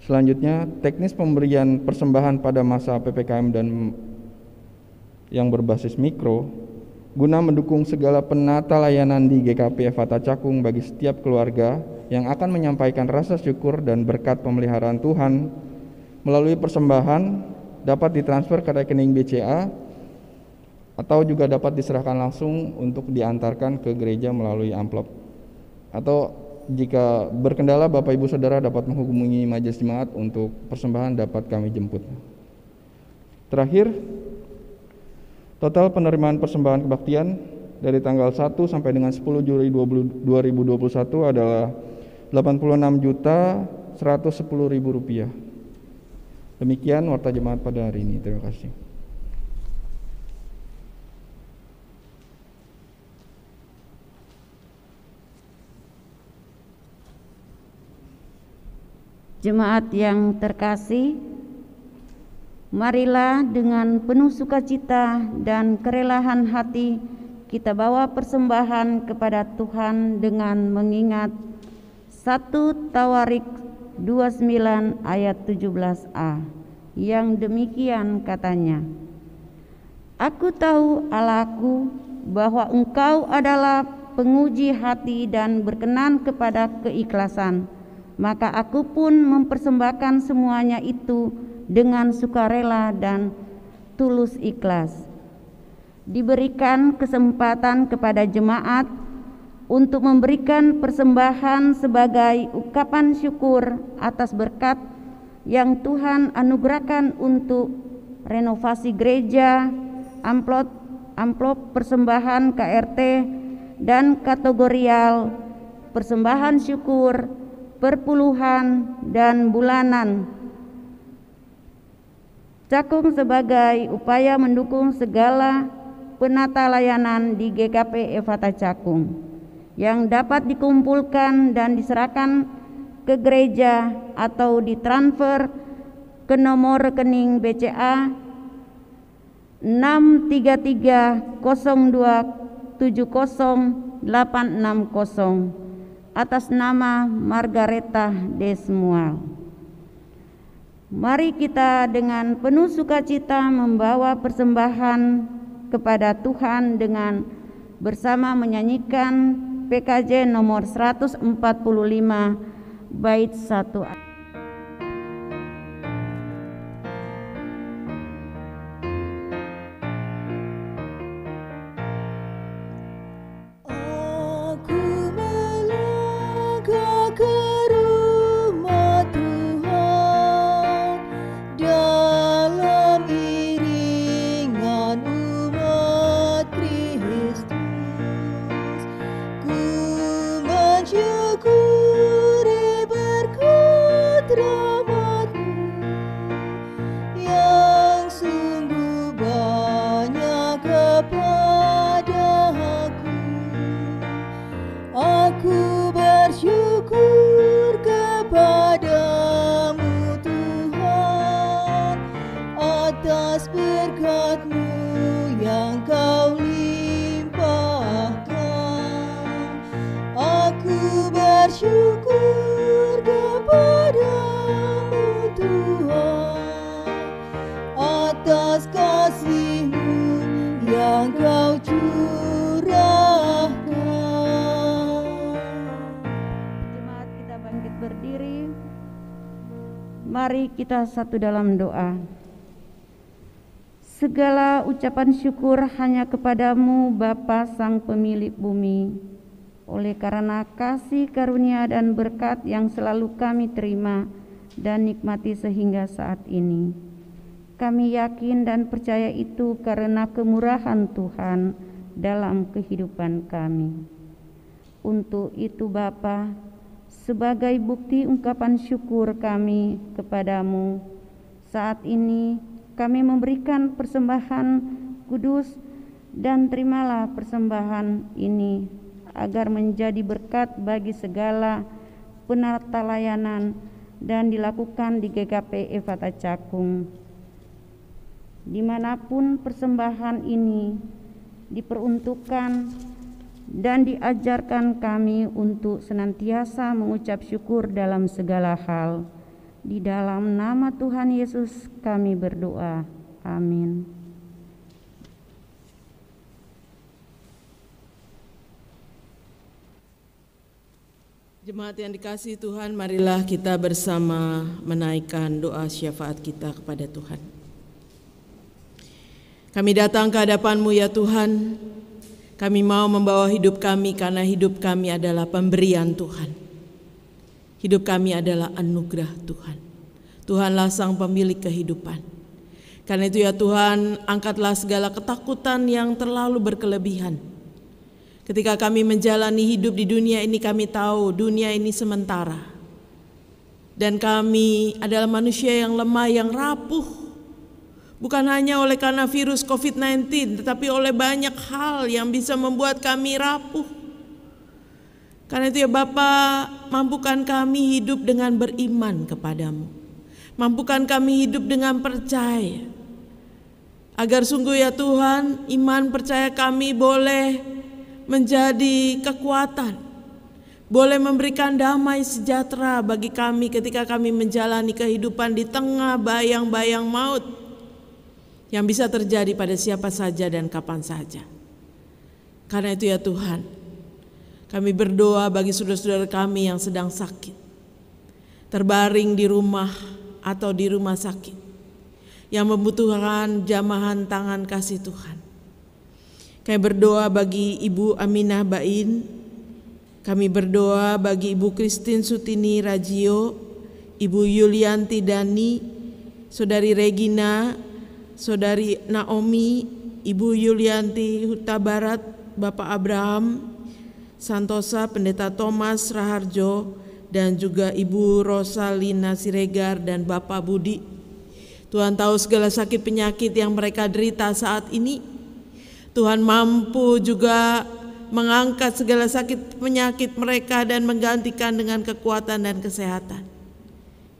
Selanjutnya, teknis pemberian persembahan pada masa PPKM dan yang berbasis mikro guna mendukung segala penata layanan di GKP Efata Cakung bagi setiap keluarga yang akan menyampaikan rasa syukur dan berkat pemeliharaan Tuhan melalui persembahan dapat ditransfer ke rekening BCA atau juga dapat diserahkan langsung untuk diantarkan ke gereja melalui amplop. Atau jika berkendala, Bapak Ibu Saudara dapat menghubungi majelis jemaat untuk persembahan dapat kami jemput. Terakhir, total penerimaan persembahan kebaktian dari tanggal 1 sampai dengan 10 Juli 2021 adalah Rp86.110.000. Demikian warta jemaat pada hari ini. Terima kasih. Jemaat yang terkasih, marilah dengan penuh sukacita dan kerelaan hati kita bawa persembahan kepada Tuhan dengan mengingat 1 Tawarik 29 ayat 17a yang demikian katanya, Aku tahu Allahku bahwa Engkau adalah penguji hati dan berkenan kepada keikhlasan, maka aku pun mempersembahkan semuanya itu dengan sukarela dan tulus ikhlas. Diberikan kesempatan kepada jemaat untuk memberikan persembahan sebagai ungkapan syukur atas berkat yang Tuhan anugerahkan untuk renovasi gereja, amplop persembahan KRT dan kategorial, persembahan syukur, perpuluhan dan bulanan Cakung sebagai upaya mendukung segala penata layanan di GKP Efata Cakung yang dapat dikumpulkan dan diserahkan ke gereja atau ditransfer ke nomor rekening BCA 63302708660 atas nama Margareta Desmual. Mari kita dengan penuh sukacita membawa persembahan kepada Tuhan dengan bersama menyanyikan PKJ nomor 145 bait 1. Mari kita satu dalam doa. Segala ucapan syukur hanya kepadamu Bapa Sang Pemilik bumi. Oleh karena kasih karunia dan berkat yang selalu kami terima dan nikmati sehingga saat ini. Kami yakin dan percaya itu karena kemurahan Tuhan dalam kehidupan kami. Untuk itu Bapa, sebagai bukti ungkapan syukur kami kepadamu. Saat ini kami memberikan persembahan kudus, dan terimalah persembahan ini agar menjadi berkat bagi segala penata layanan dan dilakukan di GKP Efata Cakung. Dimanapun persembahan ini diperuntukkan dan diajarkan kami untuk senantiasa mengucap syukur dalam segala hal. Di dalam nama Tuhan Yesus kami berdoa. Amin. Jemaat yang dikasihi Tuhan, marilah kita bersama menaikkan doa syafaat kita kepada Tuhan. Kami datang ke hadapan-Mu ya Tuhan. Kami mau membawa hidup kami karena hidup kami adalah pemberian Tuhan. Hidup kami adalah anugerah Tuhan. Tuhanlah sang pemilik kehidupan. Karena itu ya Tuhan, angkatlah segala ketakutan yang terlalu berkelebihan. Ketika kami menjalani hidup di dunia ini, kami tahu dunia ini sementara. Dan kami adalah manusia yang lemah, yang rapuh. Bukan hanya oleh karena virus COVID-19, tetapi oleh banyak hal yang bisa membuat kami rapuh. Karena itu ya Bapa, mampukan kami hidup dengan beriman kepadamu. Mampukan kami hidup dengan percaya. Agar sungguh ya Tuhan, iman percaya kami boleh menjadi kekuatan. Boleh memberikan damai sejahtera bagi kami ketika kami menjalani kehidupan di tengah bayang-bayang maut yang bisa terjadi pada siapa saja dan kapan saja. Karena itu ya Tuhan, kami berdoa bagi saudara-saudara kami yang sedang sakit, terbaring di rumah atau di rumah sakit, yang membutuhkan jamahan tangan kasih Tuhan. Kami berdoa bagi Ibu Aminah Bain, kami berdoa bagi Ibu Christine Sutini Rajio, Ibu Yulianti Dani, Saudari Regina, Saudari Naomi, Ibu Yulianti Huta Barat, Bapak Abraham Santosa, Pendeta Thomas Raharjo, dan juga Ibu Rosalina Siregar dan Bapak Budi. Tuhan tahu segala sakit penyakit yang mereka derita saat ini. Tuhan mampu juga mengangkat segala sakit penyakit mereka dan menggantikan dengan kekuatan dan kesehatan.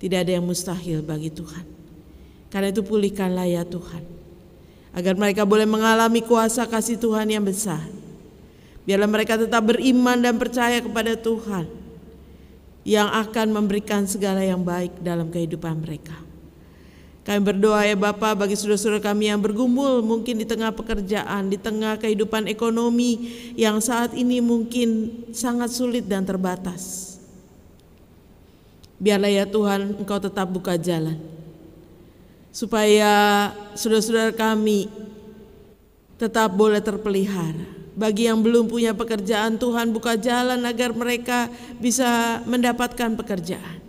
Tidak ada yang mustahil bagi Tuhan. Karena itu pulihkanlah ya Tuhan, agar mereka boleh mengalami kuasa kasih Tuhan yang besar. Biarlah mereka tetap beriman dan percaya kepada Tuhan yang akan memberikan segala yang baik dalam kehidupan mereka. Kami berdoa ya Bapa bagi saudara-saudara kami yang bergumul mungkin di tengah pekerjaan, di tengah kehidupan ekonomi yang saat ini mungkin sangat sulit dan terbatas. Biarlah ya Tuhan Engkau tetap buka jalan, supaya saudara-saudara kami tetap boleh terpelihara. Bagi yang belum punya pekerjaan, Tuhan buka jalan agar mereka bisa mendapatkan pekerjaan.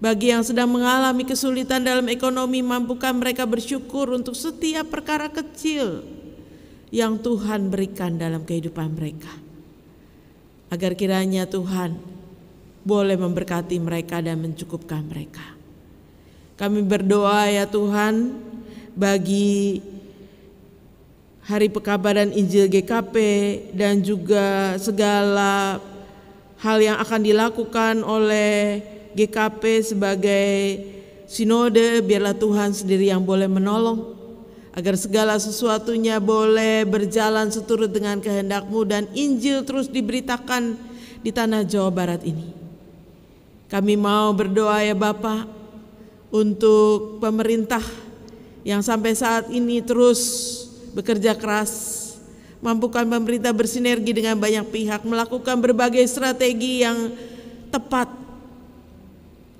Bagi yang sedang mengalami kesulitan dalam ekonomi, mampukan mereka bersyukur untuk setiap perkara kecil yang Tuhan berikan dalam kehidupan mereka. Agar kiranya Tuhan boleh memberkati mereka dan mencukupkan mereka. Kami berdoa ya Tuhan bagi Hari Pekabaran Injil GKP dan juga segala hal yang akan dilakukan oleh GKP sebagai sinode. Biarlah Tuhan sendiri yang boleh menolong agar segala sesuatunya boleh berjalan seturut dengan kehendak-Mu dan Injil terus diberitakan di tanah Jawa Barat ini. Kami mau berdoa ya Bapa untuk pemerintah yang sampai saat ini terus bekerja keras. Mampukan pemerintah bersinergi dengan banyak pihak, melakukan berbagai strategi yang tepat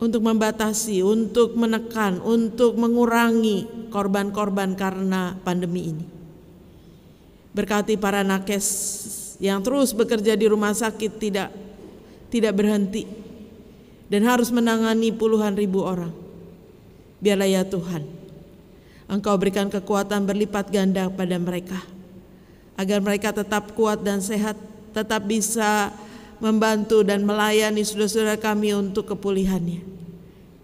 untuk membatasi, untuk menekan, untuk mengurangi korban-korban karena pandemi ini. Berkati para nakes yang terus bekerja di rumah sakit tidak berhenti dan harus menangani puluhan ribu orang. Biarlah ya Tuhan Engkau berikan kekuatan berlipat ganda pada mereka, agar mereka tetap kuat dan sehat, tetap bisa membantu dan melayani saudara-saudara kami untuk kepulihannya.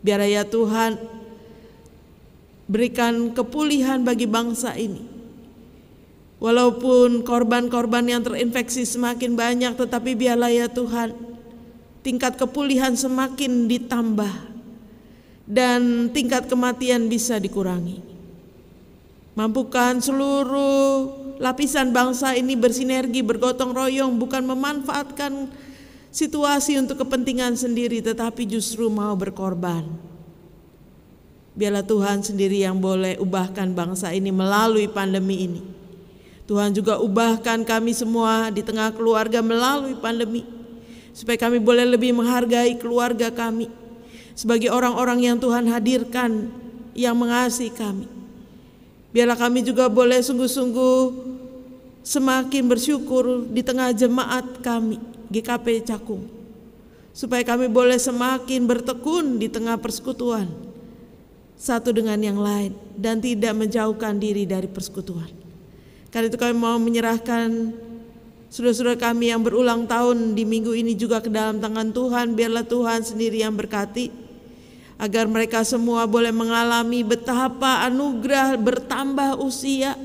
Biar ya Tuhan berikan kepulihan bagi bangsa ini. Walaupun korban-korban yang terinfeksi semakin banyak, tetapi biarlah ya Tuhan tingkat kepulihan semakin ditambah dan tingkat kematian bisa dikurangi. Mampukan seluruh lapisan bangsa ini bersinergi, bergotong royong, bukan memanfaatkan situasi untuk kepentingan sendiri, tetapi justru mau berkorban. Biarlah Tuhan sendiri yang boleh ubahkan bangsa ini melalui pandemi ini. Tuhan juga ubahkan kami semua di tengah keluarga melalui pandemi, supaya kami boleh lebih menghargai keluarga kami sebagai orang-orang yang Tuhan hadirkan, yang mengasihi kami. Biarlah kami juga boleh sungguh-sungguh semakin bersyukur di tengah jemaat kami GKP Cakung, supaya kami boleh semakin bertekun di tengah persekutuan satu dengan yang lain dan tidak menjauhkan diri dari persekutuan. Karena itu kami mau menyerahkan saudara-saudara kami yang berulang tahun di minggu ini juga ke dalam tangan Tuhan. Biarlah Tuhan sendiri yang berkati, agar mereka semua boleh mengalami betapa anugerah bertambah usia,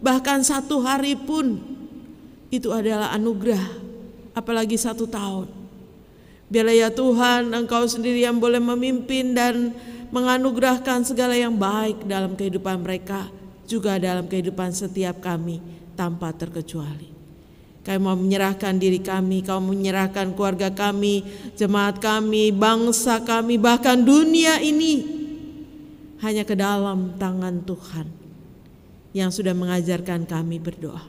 bahkan 1 hari pun itu adalah anugerah, apalagi 1 tahun. Biarlah ya Tuhan Engkau sendiri yang boleh memimpin dan menganugerahkan segala yang baik dalam kehidupan mereka, juga dalam kehidupan setiap kami tanpa terkecuali. Kami mau menyerahkan diri kami, kau menyerahkan keluarga kami, jemaat kami, bangsa kami, bahkan dunia ini hanya ke dalam tangan Tuhan yang sudah mengajarkan kami berdoa.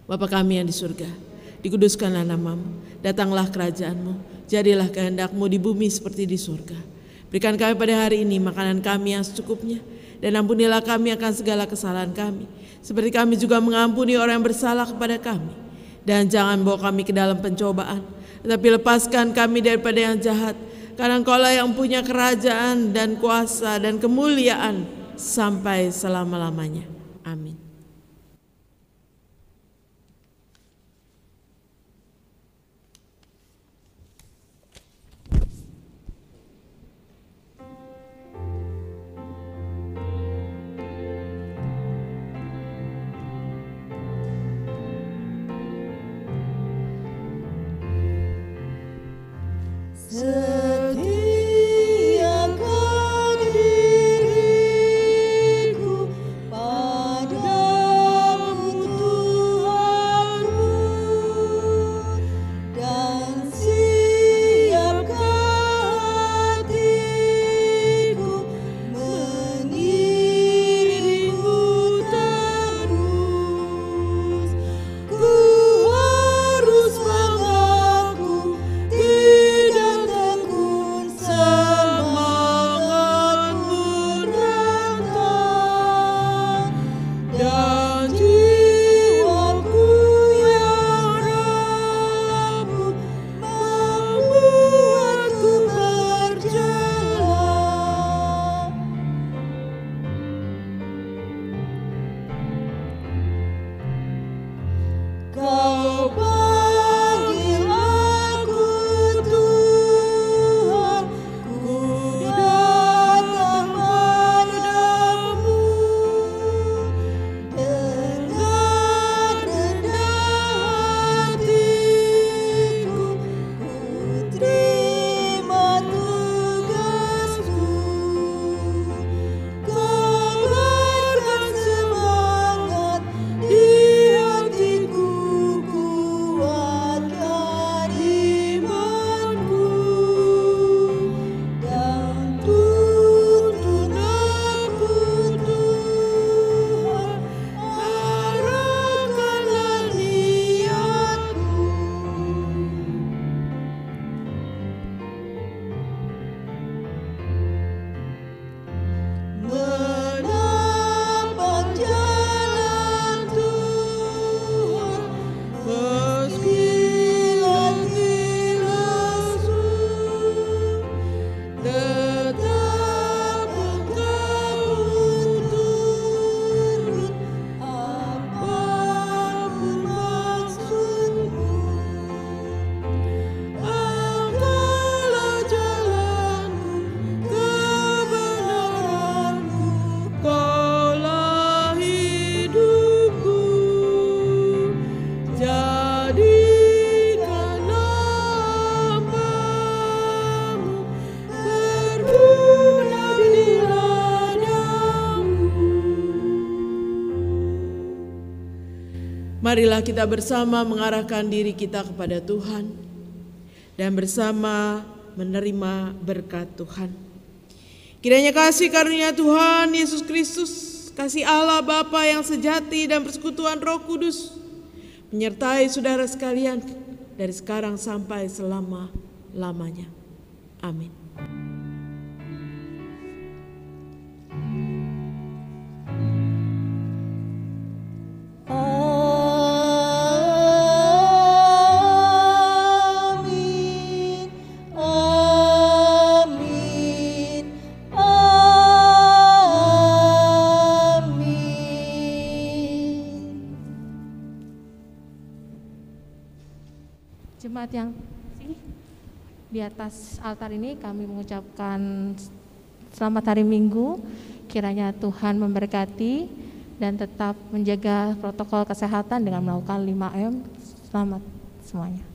Bapa kami yang di surga, dikuduskanlah nama-Mu, datanglah kerajaan-Mu, jadilah kehendak-Mu di bumi seperti di surga. Berikan kami pada hari ini makanan kami yang secukupnya, dan ampunilah kami akan segala kesalahan kami, seperti kami juga mengampuni orang yang bersalah kepada kami. Dan jangan bawa kami ke dalam pencobaan, tetapi lepaskan kami daripada yang jahat, karena Engkau-lah yang punya kerajaan dan kuasa dan kemuliaan sampai selama-lamanya. Amin. Setiakan diriku pada Marilah kita bersama mengarahkan diri kita kepada Tuhan dan bersama menerima berkat Tuhan. Kiranya kasih karunia Tuhan Yesus Kristus, kasih Allah Bapa yang sejati dan persekutuan Roh Kudus menyertai saudara sekalian dari sekarang sampai selama-lamanya. Amin. Jemaat yang di atas altar ini kami mengucapkan selamat hari Minggu. Kiranya Tuhan memberkati dan tetap menjaga protokol kesehatan dengan melakukan 5M. Selamat semuanya.